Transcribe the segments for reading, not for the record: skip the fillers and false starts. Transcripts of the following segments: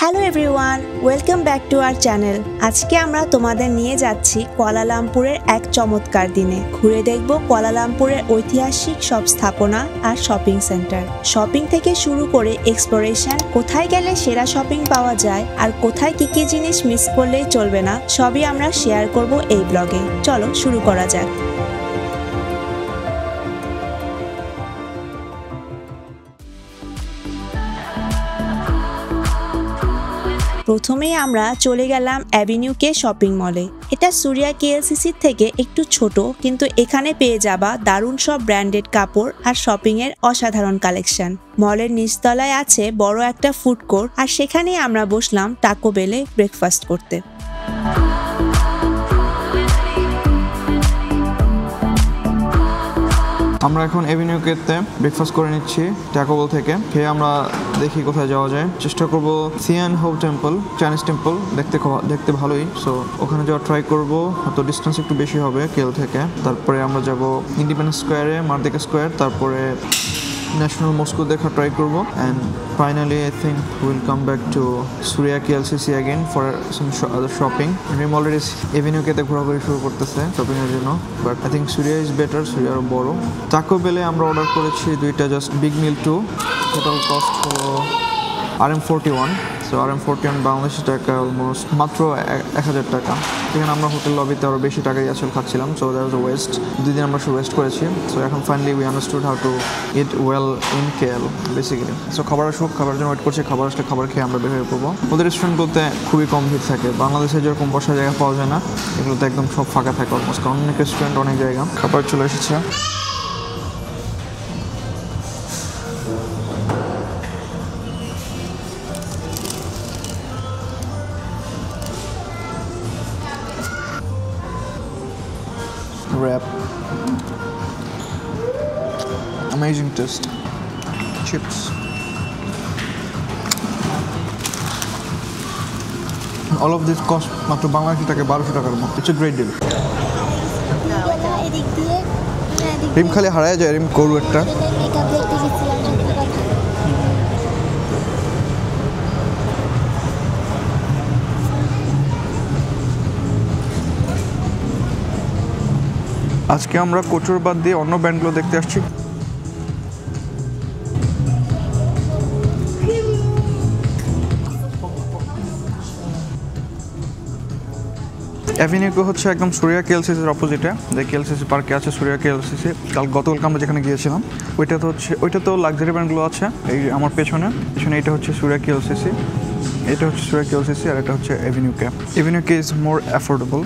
Hello everyone, welcome back to our channel. আজকে আমরা তোমাদের নিয়ে যাচ্ছি কুয়ালালামপুরের এক চমৎকার দিনে। ঘুরে দেখব কুয়ালালামপুরের ঐতিহাসিক সব স্থাপনা আর শপিং সেন্টার। শপিং থেকে শুরু করে এক্সপ্লোরেশন, কোথায় গেলে সেরা শপিং পাওয়া যায় আর কোথায় কি কি জিনিস মিস করলেই চলবে না, সবই আমরা শেয়ার করব এই ব্লগে। চলো শুরু করা যাক। প্রথমেই আমরা চলে গেলাম অ্যাভিনিউ কে শপিং মলে। এটা সুরিয়া কেএলসিসির থেকে একটু ছোট, কিন্তু এখানে পেয়ে যাবা দারুণ সব ব্র্যান্ডেড কাপড় আর শপিং এর অসাধারণ কালেকশন। মলের নিচতলায় আছে বড় একটা ফুড কোর্ট, আর সেখানেই আমরা বসলাম টাকো বেলে ব্রেকফাস্ট করতে। আমরা এখন এভিনিউ কেতে ব্রেকফাস্ট করে নিচ্ছি টাকো বেল থেকে। খেয়ে আমরা দেখি কোথায় যাওয়া যায়। চেষ্টা করব সিয়ান হো টেম্পল, চাইনিজ টেম্পল, দেখতে ভালোই, সো ওখানে যাওয়া ট্রাই করব। হয়তো ডিস্টেন্স একটু বেশি হবে কেল থেকে। তারপরে আমরা যাব ইন্ডিপেন্ডেন্স স্কোয়ারে, মার্দিকা স্কোয়ার, তারপরে ন্যাশনাল মস্কো দেখা ট্রাই করব। And finally I think will come back to Suria KLCC again for some other shopping. রিম অলরেডি এভিনিউ কেতে ঘোরাঘুরি শুরু করতেছে শপিংয়ের জন্য, but I think Suria is better, Suria আরও বড়। টাকো বেলে আমরা অর্ডার করেছি দুইটা just big meal 2, total cost হলো RM41। সো RM41 বাংলাদেশি টাকা অলমোস্ট মাত্র 1000 টাকা। এখানে আমরা হোটেল লবিতে আরও বেশি টাকাই আসলে খাচ্ছিলাম, so that was a West. দুদিন আমরা শুধু ওয়েস্ট করেছি। সো এখন finally we understood how to it well in KL basically. So খাবার আসুক, খাবার জন্য ওয়েট করছি। খাবার আসলে খাবার খেয়ে আমরা বের হয়ে পড়বো। ওদের রেস্টুরেন্টগুলোতে খুবই কম ভিড় থাকে, বাংলাদেশে যেরকম বসার জায়গা পাওয়া যায় না, এগুলোতে একদম সব ফাঁকা থাকে অলমোস্ট, কারণ অনেক রেস্টুরেন্ট, অনেক জায়গা। খাবার চলে এসেছে। Wrap, amazing taste. Chips, all of this cost মাত্র বাংলাদেশি টাকা 1200 টাকার মতো। It's a great deal. রিম খালি হারায় যায়, রিম করু একটা। আজকে আমরা কোচুর বাদ দিয়ে অন্য ব্যান্ডগুলো দেখতে আসছি। অ্যাভিনিউ হচ্ছে একদম সুরিয়া কেএলসিসির অপোজিটে, যে কেএলসিসি পার্কে আছে সুরিয়া কেএলসিসি। গতকালকে আমরা যেখানে গিয়েছিলাম ওইটা তো লাক্সারি ব্র্যান্ডগুলো আছে। এই আমার পেছনে এটা হচ্ছে সুরিয়া কেএলসিসি, এটা হচ্ছে সুরিয়া কেএলসিসি, আর এটা হচ্ছে Avenue K. Avenue K is more affordable.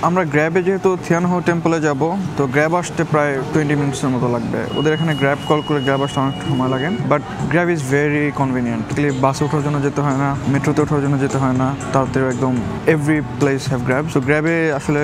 আমরা গ্র্যাবে যেহেতু থিয়ান হো টেম্পলে যাব, তো গ্র্যাব আসতে প্রায় 20 মিনিটসের মতো লাগবে। ওদের এখানে গ্র্যাব কল করে গ্র্যাব আসতে অনেক সময় লাগে, but grab is very convenient. বাসে ওঠার জন্য যেতে হয় না, মেট্রোতে ওঠার জন্য যেতে হয় না, তাতে একদম every place have Grab. So গ্র্যাবে আসলে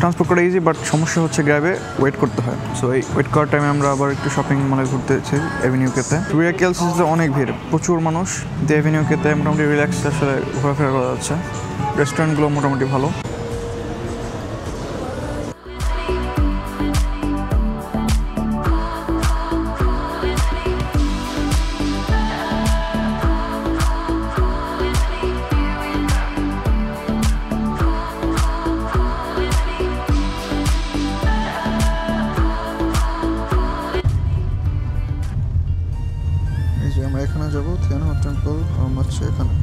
ট্রান্সপোর্ট করা ইজি, বাট সমস্যা হচ্ছে গ্র্যাবে ওয়েট করতে হয়। সো এই ওয়েট করার টাইমে আমরা আবার একটু শপিং মলে ঘুরতেছি এভিনিউ কেতে। সুরিয়া কেএলসিসিতে অনেক ভিড়, প্রচুর মানুষ। দিয়ে এভিনিউ কেতে মোটামুটি রিল্যাক্স আসলে ঘোরাফেরা করা যাচ্ছে। রেস্টুরেন্টগুলো মোটামুটি ভালো। আমরা এখানে যাবো থিয়ান হো টেম্পল, হচ্ছে এখানে।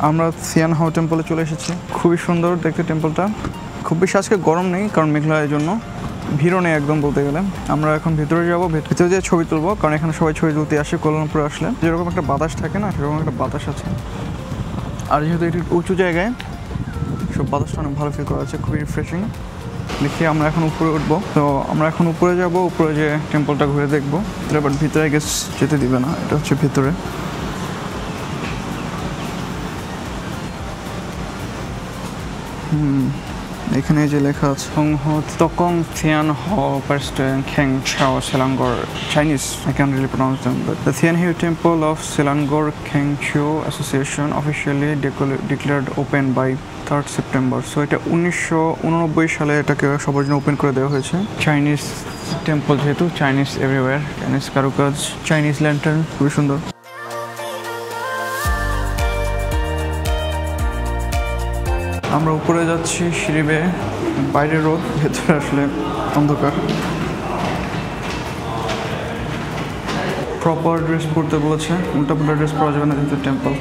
আমরা সিয়ান হো টেম্পলে চলে এসেছি। খুবই সুন্দর দেখতে টেম্পলটা। খুব বেশি আজকে গরম নেই, কারণ মেঘলা, এই জন্য ভিড়ও নেই একদম বলতে গেলে। আমরা এখন ভিতরে যাবো, ভিতরে যেয়ে ছবি তুলবো, কারণ এখানে সবাই ছবি তুলতে আসে। কুয়ালালামপুরে আসলে যেরকম একটা বাতাস থাকে না, সেরকম একটা বাতাস আছে। আর যেহেতু এটি উঁচু জায়গায়, সব বাতাসটা অনেক ভালো ফিল করা যাচ্ছে, খুবই রিফ্রেশিং। দেখি আমরা এখন উপরে উঠবো। তো আমরা এখন উপরে যাব, উপরে যে টেম্পলটা ঘুরে দেখবো। বাট ভিতরে গেস যেতে দিবে না, এটা হচ্ছে ভিতরে। এখানে যে লেখা আছে সংহো তকং থিয়ান হো পারস্টেন খেং চাও Selangor Chinese, I can't really pronounce them, but the Tianhe Temple of Selangor Kengqiu Association officially declared open by 3rd September. So এটা 1989 সালে এটাকে সবার জন্য ওপেন করে দেওয়া হয়েছে। চাইনিজ টেম্পল যেহেতু, চাইনিজ এভরিওয়্যার, চাইনিজ কারুকাজ, চাইনিজ ল্যান্টার্ন, খুবই সুন্দর। আমরা উপরে যাচ্ছি সিঁড়ি বেয়ে, বাইরে রোদ, ভেতরে আসলে অন্ধকার। প্রপার ড্রেস পরতে বলেছে, উল্টাপাল্টা ড্রেস পরা যাবে না যেহেতু টেম্পল।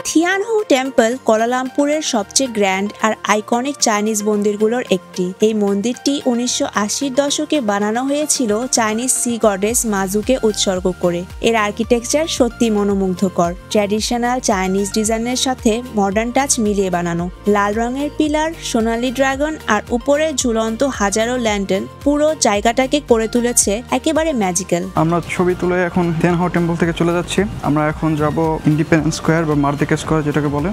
থিয়ানহো টেম্পল কুয়ালালামপুরের সবচেয়ে গ্র্যান্ড আর আইকনিক চাইনিজ মন্দিরগুলোর একটি। এই মন্দিরটি 1980-র দশকে বানানো হয়েছিল চাইনিজ সি গডেস মাজুকে উৎসর্গ করে। এর আর্কিটেকচার সত্যি মনোমুগ্ধকর, ট্র্যাডিশনাল চাইনিজ ডিজাইনের সাথে মডার্ন টাচ মিলিয়ে বানানো। লাল রঙের পিলার, সোনালী ড্রাগন আর উপরে ঝুলন্ত হাজারো ল্যান্টার্ন পুরো জায়গাটাকে করে তুলেছে একেবারে ম্যাজিক্যাল। আমরা ছবি তুলে এখন থিয়ানহো টেম্পল থেকে চলে যাচ্ছি। আমরা এখন যাব ইন্ডিপেন্ডেন্স স্কোয়ার বা মার্দিকা স্কোয়ার যেটাকে বলে।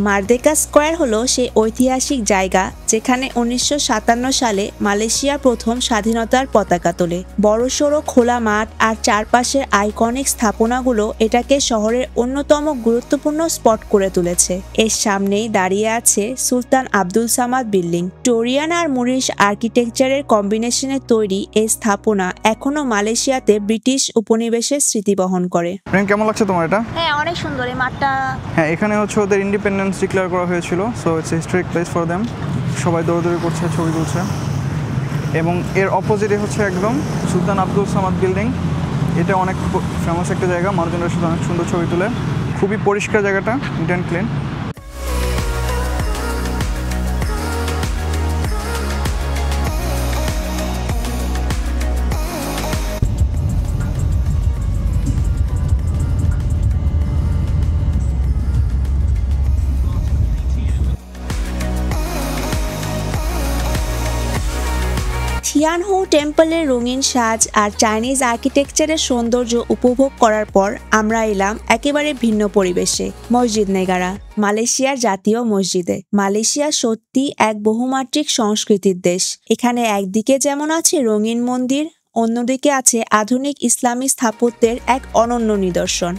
মার্দেকা স্কোয়ার হলো সেই ঐতিহাসিক জায়গা যেখানে 1957 সালে মালয়েশিয়া প্রথম স্বাধীনতার পতাকা তোলে। বড়সড় খোলা মাঠ আর চারপাশের আইকনিক স্থাপনাগুলো এটাকে শহরের অন্যতম গুরুত্বপূর্ণ স্পট করে তুলেছে। এর সামনেই দাঁড়িয়ে আছে সুলতান আব্দুল সামাদ বিল্ডিং। টোরিয়ান আর মুরিশ আর্কিটেকচারের কম্বিনেশনে তৈরি এই স্থাপনা এখনো মালয়েশিয়াতে ব্রিটিশ উপনিবেশের স্মৃতি বহন করে। কেমন লাগছে তোমার এটা? হ্যাঁ, অনেক সুন্দর এই মাঠটা। হ্যাঁ, এখানে হচ্ছে ওদের ইন্ডিপেন্ডেন্স ডিক্লেয়ার করা হয়েছিল, so it's a historic place for them. সবাই দৌড়দৌড়ি করছে, ছবি তুলছে। এবং এর অপোজিটে হচ্ছে একদম সুলতান আব্দুল সামাদ বিল্ডিং। এটা অনেক ফেমাস একটা জায়গা, মানুষজনের সাথে অনেক সুন্দর ছবি তুলে। খুবই পরিষ্কার জায়গাটা, নিট অ্যান্ড ক্লিন। থিয়ানহো টেম্পলের রঙিন সাজ আর চাইনিজ আর্কিটেকচারের সৌন্দর্য উপভোগ করার পর আমরা এলাম একেবারে ভিন্ন পরিবেশে, মসজিদ নেগারা, মালয়েশিয়ার জাতীয় মসজিদে। মালয়েশিয়া সত্যি এক বহুমাত্রিক সংস্কৃতির দেশ। এখানে একদিকে যেমন আছে রঙিন মন্দির, অন্যদিকে আছে আধুনিক ইসলামী স্থাপত্যের এক অনন্য নিদর্শন।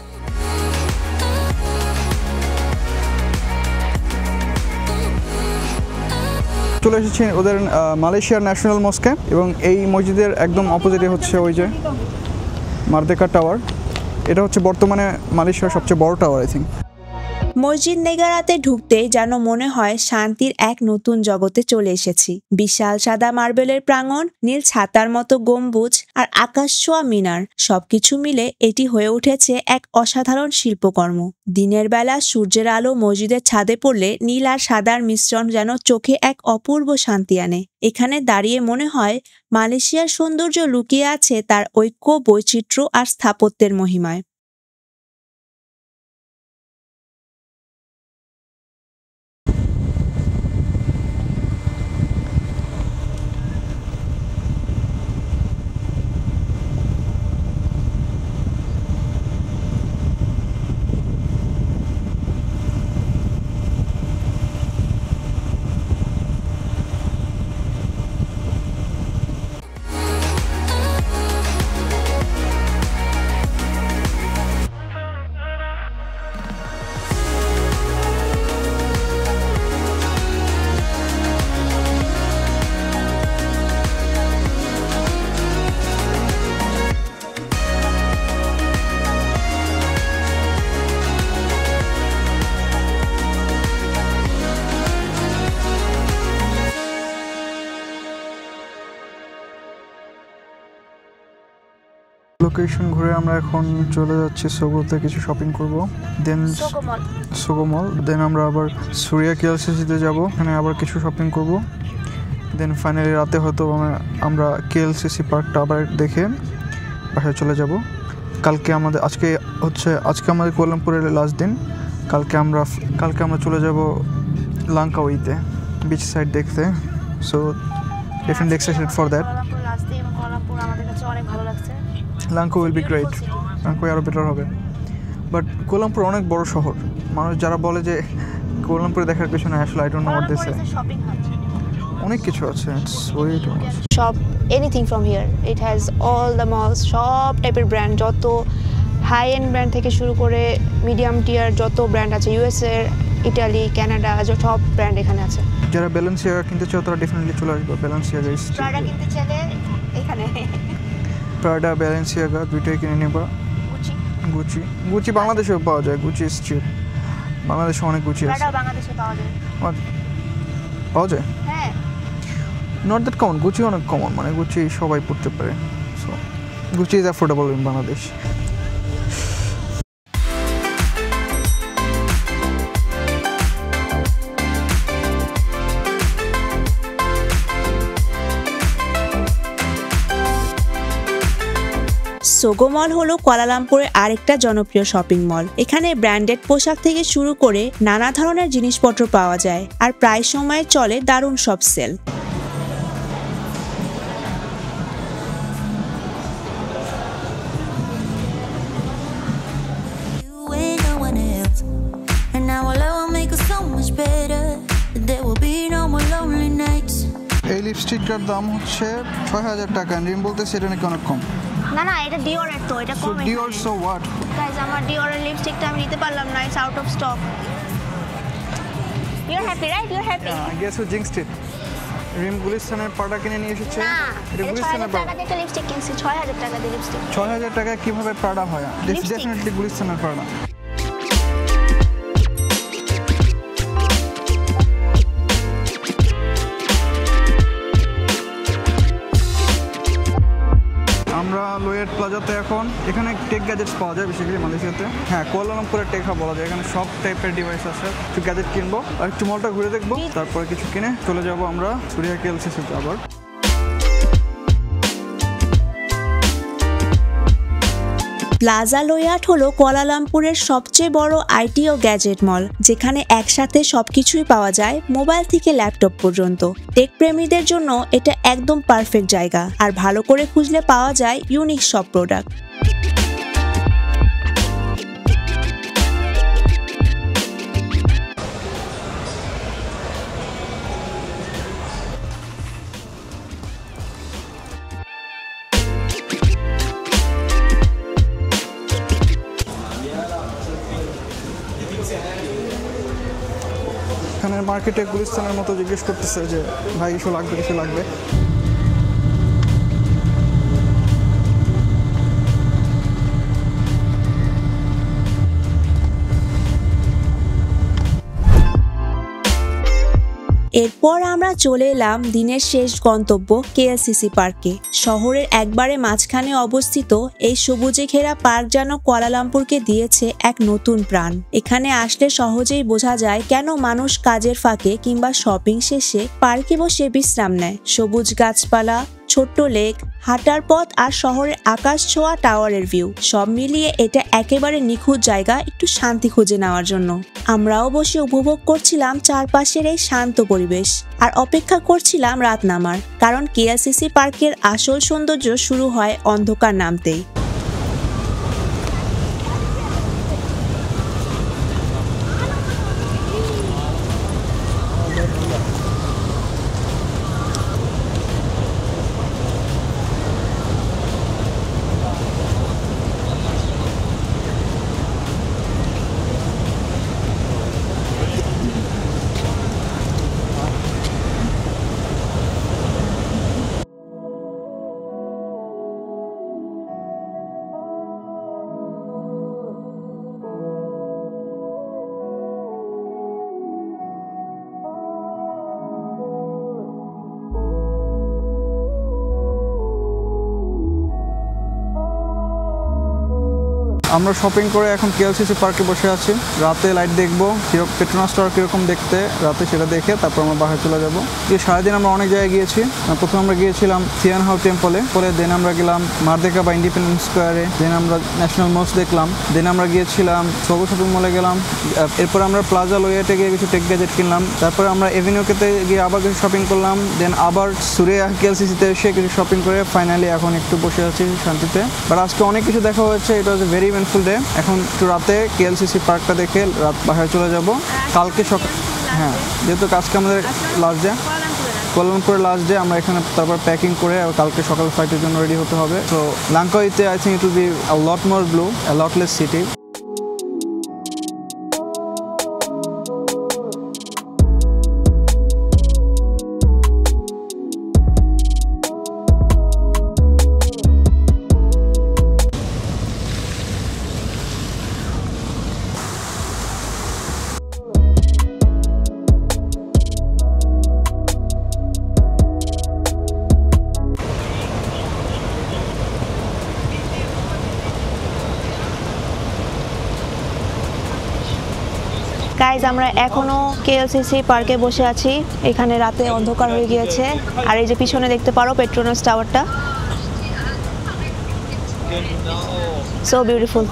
চলে এসেছি ওদের মালয়েশিয়ার ন্যাশনাল মস্কে, এবং এই মসজিদের একদম অপোজিটে হচ্ছে ওই যে মার্দেকা টাওয়ার। এটা হচ্ছে বর্তমানে মালয়েশিয়ার সবচেয়ে বড় টাওয়ার, আই থিঙ্ক। মসজিদ নেগারাতে ঢুকতেই যেন মনে হয় শান্তির এক নতুন জগতে চলে এসেছি। বিশাল সাদা মার্বেলের প্রাঙ্গণ, নীল ছাতার মতো গম্বুজ আর আকাশ ছোঁয়া মিনার, সবকিছু মিলে এটি হয়ে উঠেছে এক অসাধারণ শিল্পকর্ম। দিনের বেলা সূর্যের আলো মসজিদের ছাদে পড়লে নীল আর সাদার মিশ্রণ যেন চোখে এক অপূর্ব শান্তি আনে। এখানে দাঁড়িয়ে মনে হয় মালয়েশিয়ার সৌন্দর্য লুকিয়ে আছে তার ঐক্য, বৈচিত্র্য আর স্থাপত্যের মহিমায়। লোকেশন ঘুরে আমরা এখন চলে যাচ্ছি সোগোতে কিছু শপিং করব, দেন সোগো মল, দেন আমরা আবার সুরিয়া কেএলসিসিতে যাব, এখানে আবার কিছু শপিং করব, দেন ফাইনালি রাতে হয়তো আমরা কেএলসিসি পার্কটা আবার দেখে বাসায় চলে যাব। আজকে আমাদের কুয়ালালামপুরের লাস্ট দিন। কালকে আমরা চলে যাব লাংকাউইতে বিচ সাইড দেখতে। So definitely excited for that. Langkawi will be great, Langkawi আরও বেটার হবে। বাট কুয়ালালামপুর অনেক বড় শহর, মানুষ যারা বলে যে কুয়ালালামপুরে দেখার কিছু না, আসলে I don't know what they say. অনেক কিছু আছে, it's way too much. Shop anything from here, it has all the malls, সব টাইপের ব্র্যান্ড, যত হাই এন্ড ব্র্যান্ড থেকে শুরু করে মিডিয়াম টিয়ার যত ব্র্যান্ড আছে, ইউএসএর, ইটালি, কানাডা, সব ব্র্যান্ড এখানে আছে। যারা ব্যালেন্সিয়াগা কিনতে চাও তারা ডেফিনেটলি চলে আসবে ব্যালেন্সিয়াগা। প্রাডা কিনতে চাইলে এখানে প্রাডা, ব্যালেন্সিয়াগা দুইটাই কিনে নেবা। গুচি বাংলাদেশেও পাওয়া যায়, গুচি ইজ চিপ। বাংলাদেশে অনেক গুচি আছে। প্রাডা বাংলাদেশে পাওয়া যায়? হ্যাঁ, নট দ্যাট কমন। গুচি অনেক কমন, মানে গুচি সবাই পড়তে পারে। So Gucci is affordable in Bangladesh. Sogo mall হলো কুয়ালালামপুরের আরেকটা জনপ্রিয় শপিং মল। এখানে ব্র্যান্ডেড পোশাক থেকে শুরু করে নানা ধরনের জিনিসপত্র পাওয়া যায়, আর প্রায় সময় চলে দারুণ সব সেল। এই লিপস্টিকটার দাম হচ্ছে ৬,০০০ টাকা। রিম বলতেছে এটা নাকি অনেক কম। না, এটা ডিওরের, তো এটা কম। ডিওর, সো হোয়াট গাইস, আমার ডিওরের লিপস্টিকটা আমি নিতে পারলাম না, it's out of stock. You are happy, right? You are happy. I guess you jinxed it. Rim গুলিস্তানের পাড়া কিনে নিয়ে এসেছে। না, এটা গুলিস্তানের পাড়া। ৬,০০০ টাকা দিয়ে লিপস্টিক কিনছি, ৬,০০০ টাকা দিয়ে লিপস্টিক। ৬,০০০ টাকা কিভাবে পাড়া হয়? ডেফিনেটলি গুলিস্তানের পাড়া। আমরা লোয়েট প্লাজাতে এখন, এখানে টেক গ্যাজেটস পাওয়া যায় বেসিক্যালি মালয়েশিয়াতে। হ্যাঁ, কুয়ালালামপুরের টেক হাব বলা যায়। এখানে সব টাইপের ডিভাইস আছে। একটু গ্যাজেট কিনবো আর একটু মলটা ঘুরে দেখবো, তারপরে কিছু কিনে চলে যাবো আমরা সুরিয়া কেএলসিসিতে আবার। প্লাজা লোয়াট হলো কুয়ালালামপুরের সবচেয়ে বড় আইটি ও গ্যাজেট মল, যেখানে একসাথে সবকিছুই পাওয়া যায়, মোবাইল থেকে ল্যাপটপ পর্যন্ত। টেক প্রেমীদের জন্য এটা একদম পারফেক্ট জায়গা, আর ভালো করে খুঁজলে পাওয়া যায় ইউনিক সব প্রোডাক্ট। এখানে মার্কেটে গুলিস্তানের মতো জিজ্ঞেস করতেছে যে ভাই কিছু লাগবে। এরপর আমরা চলে এলাম দিনের শেষ গন্তব্য কেএলসিসি পার্কে। শহরের একবারে মাঝখানে অবস্থিত এই সবুজে ঘেরা পার্ক যেন কুয়ালালামপুরকে দিয়েছে এক নতুন প্রাণ। এখানে আসলে সহজেই বোঝা যায় কেন মানুষ কাজের ফাঁকে কিংবা শপিং শেষে পার্কে বসে বিশ্রাম নেয়। সবুজ গাছপালা, ছোট্ট লেক, হাঁটার পথ আর শহরের আকাশ ছোঁয়া টাওয়ারের ভিউ, সব মিলিয়ে এটা একেবারে নিখুঁত জায়গা একটু শান্তি খুঁজে নেওয়ার জন্য। আমরাও বসে উপভোগ করছিলাম চারপাশের এই শান্ত পরিবেশ, আর অপেক্ষা করছিলাম রাত নামার, কারণ কেএলসিসি পার্কের আসল সৌন্দর্য শুরু হয় অন্ধকার নামতেই। আমরা শপিং করে এখন কেএলসিসি পার্কে বসে আছি। রাতে লাইট দেখবো পেট্রোনাস টাওয়ার কীরকম দেখতে, রাতে সেটা দেখে তারপর আমরা বাসায় চলে যাবো। এই সারাদিন আমরা অনেক জায়গায় গিয়েছি। প্রথমে আমরা গিয়েছিলাম সিয়ান হাউ টেম্পলে, পরে দেন আমরা গেলাম মারদেকা বা ইন্ডিপেন্ডেন্স স্কোয়ারে, দেন আমরা ন্যাশনাল মস্ক দেখলাম, দেন আমরা গিয়েছিলাম সোগো শপিং মলে গেলাম, এরপর আমরা প্লাজা লোয়েটে গিয়ে কিছু টেক গ্যাজেট কিনলাম, তারপরে আমরা এভিনিউকেতে গিয়ে আবার কিছু শপিং করলাম, দেন আবার সুরিয়া কেএলসিসিতে এসে কিছু শপিং করে ফাইনালি এখন একটু বসে আছি শান্তিতে। বাট আজকে অনেক কিছু দেখা হয়েছে, এটা ওয়াজ এ ভেরি ইভেন্টফুল ডে। এখন একটু রাতে কেএলসিসি পার্কটা দেখে রাত বাসায় চলে যাব। কালকে সকাল, হ্যাঁ যেহেতু আজকে আমাদের লাস্ট ডে, কুয়ালালামপুরের লাস্ট ডে, আমরা এখানে তারপর প্যাকিং করে কালকে সকাল ফ্লাইটের জন্য রেডি হতে হবে। তো লাঙ্কাউইতে I think it will be a lot more blue, a lot less city. Guys আমরা এখনো কেএলসিসি পার্কে বসে আছি। এখানে রাতে অন্ধকার হয়ে গিয়েছে, আর এই যে পিছনে দেখতে পারো পেট্রোনাস টাওয়ারটা, সো বিউটিফুল।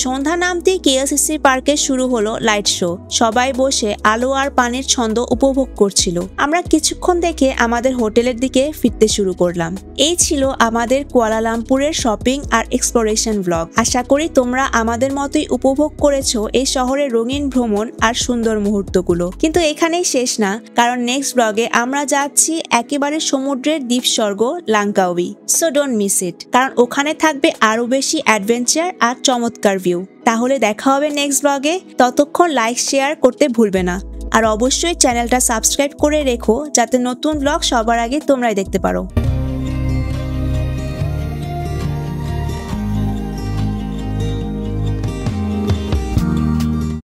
সন্ধ্যা নামতেই কেএলসিসি পার্কে শুরু হলো লাইট শো। সবাই বসে আলো আর পানির ছন্দ উপভোগ করছিল। আমরা কিছুক্ষণ দেখে আমাদের হোটেলের দিকে ফিরতে শুরু করলাম। এই ছিল আমাদের কুয়ালালামপুরের শপিং আর এক্সপ্লোরেশন ব্লগ। আশা করি তোমরা আমাদের মতোই উপভোগ করেছো এই শহরের রঙিন ভ্রমণ আর সুন্দর মুহূর্তগুলো। কিন্তু এখানেই শেষ না, কারণ নেক্সট ব্লগে আমরা যাচ্ছি একেবারে সমুদ্রের দ্বীপস্বর্গ Langkawi. So don't miss it, কারণ ওখানে থাকবে আরো বেশি অ্যাডভেঞ্চার আর চমৎকার ভিউ। তাহলে দেখা হবে নেক্সট ব্লগে। ততক্ষণ লাইক শেয়ার করতে ভুলবে না, আর অবশ্যই চ্যানেলটা সাবস্ক্রাইব করে রেখো যাতে নতুন ব্লগ সবার আগে তোমরাই দেখতে পারো।